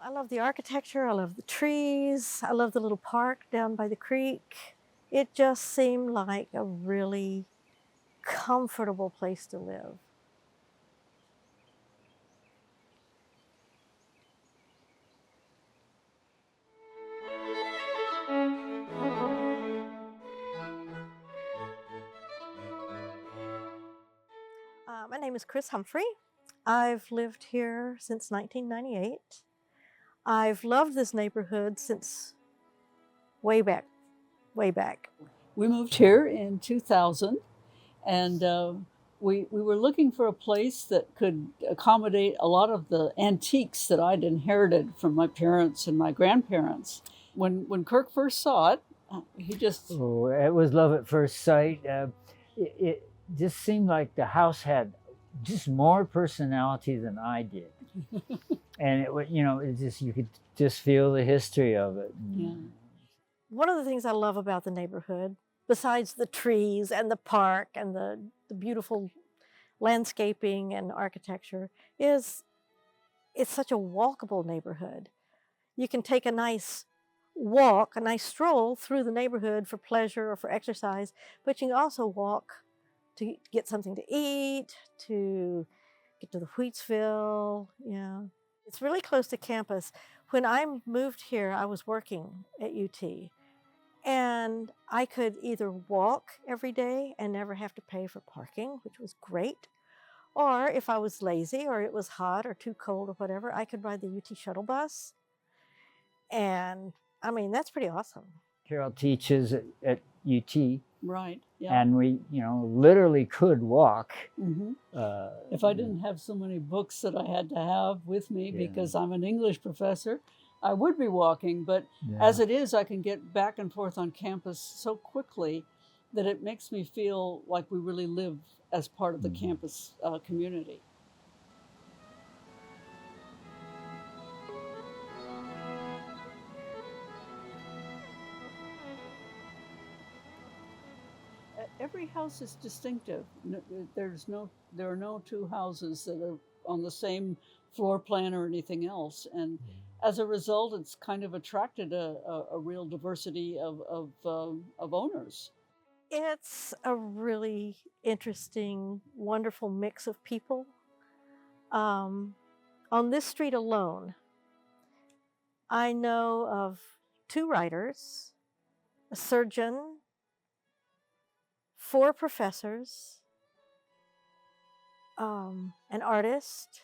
I love the architecture, I love the trees, I love the little park down by the creek. It just seemed like a really comfortable place to live. My name is Chris Humphrey. I've lived here since 1998. I've loved this neighborhood since way back, way back. We moved here in 2000, and we were looking for a place that could accommodate a lot of the antiques that I'd inherited from my parents and my grandparents. When Kirk first saw it, he just Oh, it was love at first sight. It just seemed like the house had just more personality than I did, and it just you could just feel the history of it. yeah. One of the things I love about the neighborhood, besides the trees and the park and the beautiful landscaping and architecture, is it's such a walkable neighborhood. You can take a nice walk, a nice stroll through the neighborhood for pleasure or for exercise, but you can also walk to get something to eat, to get to the Wheatsville. Yeah. It's really close to campus. When I moved here, I was working at UT, and I could either walk every day and never have to pay for parking, which was great, or if I was lazy or it was hot or too cold or whatever, I could ride the UT shuttle bus. And I mean, that's pretty awesome. Carol teaches at UT, Right, yeah. and we literally could walk. hmm Uh, If I didn't have so many books that I had to have with me Yeah. because I'm an English professor, I would be walking. But yeah. as it is, I can get back and forth on campus so quickly that it makes me feel like we really live as part of the campus community. Every house is distinctive. There are no two houses that are on the same floor plan or anything else. And as a result, it's kind of attracted a real diversity of owners. It's a really interesting, wonderful mix of people. On this street alone, I know of 2 writers, a surgeon, 4 professors, an artist,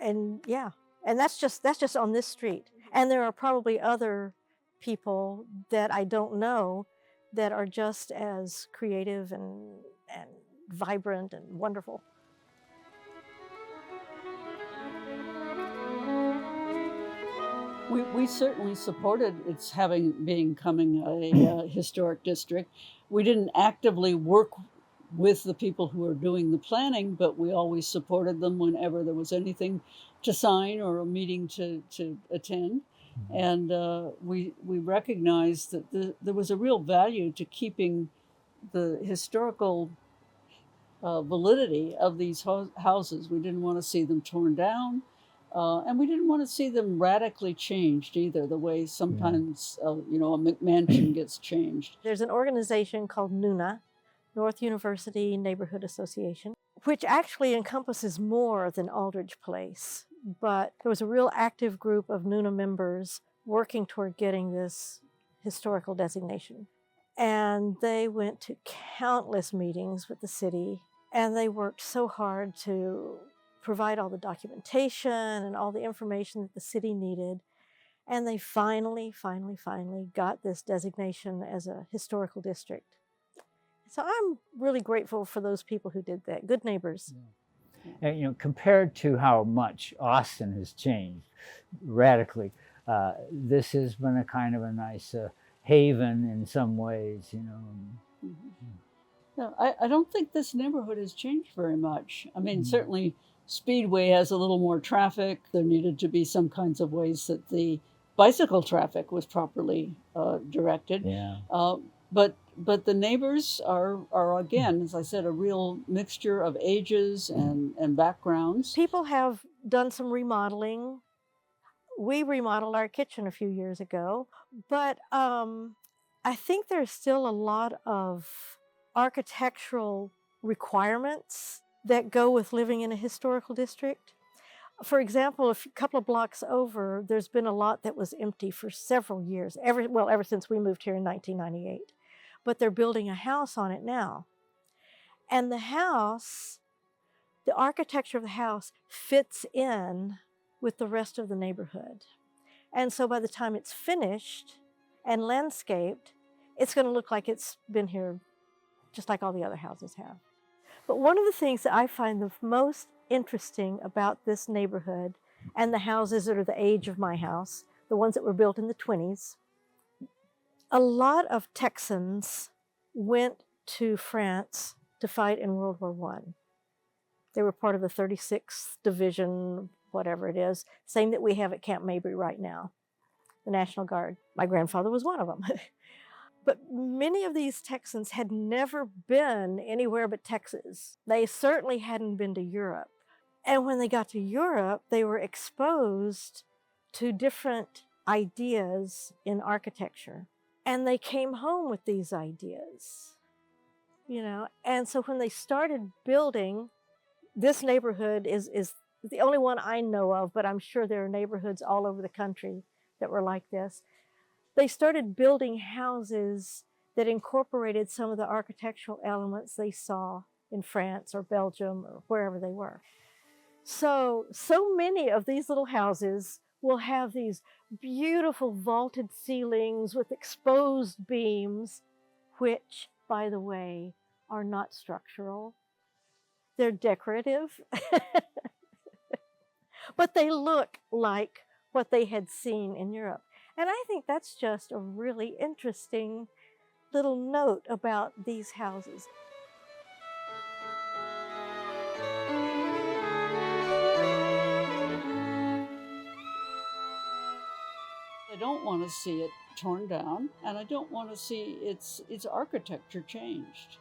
and yeah, and that's just on this street. And there are probably other people that I don't know that are just as creative and vibrant and wonderful. We certainly supported its becoming a historic district. We didn't actively work with the people who were doing the planning, but we always supported them whenever there was anything to sign or a meeting to attend. And we recognized that there was a real value to keeping the historical validity of these houses. We didn't want to see them torn down. And we didn't want to see them radically changed either, the way sometimes, a McMansion gets changed. There's an organization called NUNA, North University Neighborhood Association, which actually encompasses more than Aldridge Place. But there was a real active group of NUNA members working toward getting this historical designation. And they went to countless meetings with the city, and they worked so hard to provide all the documentation and all the information that the city needed. And they finally got this designation as a historical district. So I'm really grateful for those people who did that. Good neighbors. And compared to how much Austin has changed radically, this has been a kind of a nice haven in some ways. No, I don't think this neighborhood has changed very much. I mean, certainly Speedway has a little more traffic. There needed to be some kinds of ways that the bicycle traffic was properly directed. Yeah. But the neighbors are again, as I said, a real mixture of ages and backgrounds. People have done some remodeling. We remodeled our kitchen a few years ago, but I think there's still a lot of architectural requirements that go with living in a historical district. For example, a couple of blocks over, there's been a lot that was empty for several years, ever since we moved here in 1998. But they're building a house on it now. And the house, the architecture of the house fits in with the rest of the neighborhood. And so by the time it's finished and landscaped, it's going to look like it's been here just like all the other houses have. But one of the things that I find the most interesting about this neighborhood and the houses that are the age of my house, the ones that were built in the 20s, a lot of Texans went to France to fight in World War I. They were part of the 36th Division, whatever it is, same that we have at Camp Mabry right now, the National Guard. My grandfather was one of them. But many of these Texans had never been anywhere but Texas. They certainly hadn't been to Europe. And when they got to Europe, they were exposed to different ideas in architecture. And they came home with these ideas, you know. And so when they started building, this neighborhood is the only one I know of, but I'm sure there are neighborhoods all over the country that were like this. They started building houses that incorporated some of the architectural elements they saw in France or Belgium or wherever they were. So many of these little houses will have these beautiful vaulted ceilings with exposed beams, which, by the way, are not structural. They're decorative, but they look like what they had seen in Europe. And I think that's just a really interesting little note about these houses. I don't want to see it torn down, and I don't want to see its architecture changed.